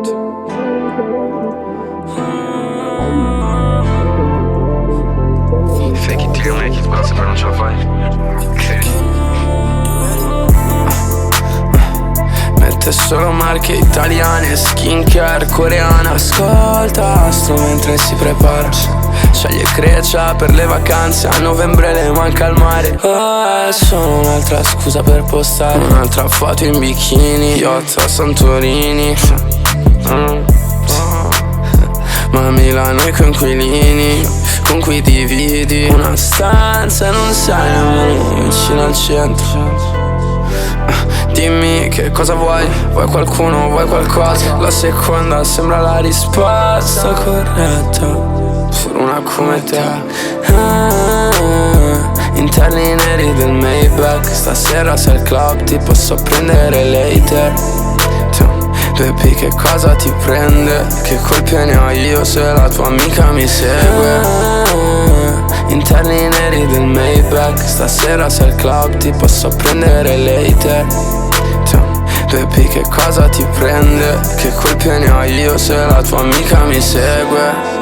Fake it till you make it, quando sempre non ce la fai. Mette solo marche italiane, skincare coreana. Ascolta sto mentre si prepara. Sceglie Grecia per le vacanze, a novembre le manca il mare. È solo un'altra scusa per postare un'altra foto in bikini, yacht a Santorini. Ma a Milano i coinquilini con cui dividi una stanza e non sai nemmeno vicino al centro. Dimmi che cosa vuoi, vuoi qualcuno, vuoi qualcosa. La seconda sembra la risposta corretta per una come te. Interni neri del Maybach, stasera sei al club, ti posso prendere later. Baby, che cosa ti prende? Che colpe ne ho io se la tua amica mi segue? Interni neri del Maybach, stasera sei al club, ti posso prendere later. Baby, che cosa ti prende? Che colpe ne ho io se la tua amica mi segue?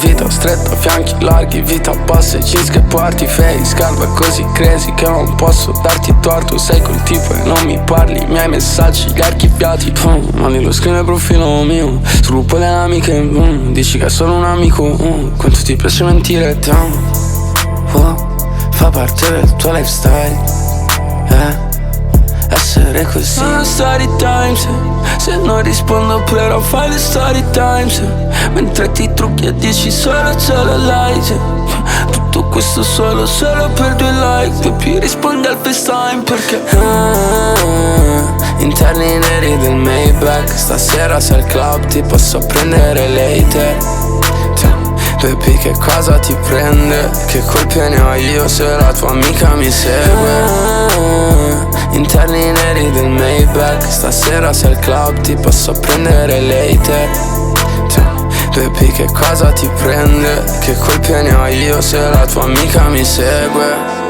Vita stretta, fianchi larghi, vita bassa e jeans che porti fake. Scarpa così crazy che non posso darti torto. Sei quel tipo e non mi parli, i miei messaggi li archiviati. Ma li lo scrive il profilo mio sul gruppo delle amiche. Dici che è solo un amico. Quanto ti piace mentire, fa parte del tuo lifestyle, essere così. Sono story times, se non rispondo però fai le story times. Mentre ti trucchi e dici solo like. Tutto questo solo per 2 like. Baby, rispondi al FaceTime perché interni neri del Maybach, stasera sei al club, ti posso prendere later. Baby, che cosa ti prende? Che colpe ne ho io se la tua amica mi segue? Interni neri del Maybach, stasera sei al club, ti posso prendere later. Baby, che cosa ti prende? Che colpe ne ho io se la tua amica mi segue?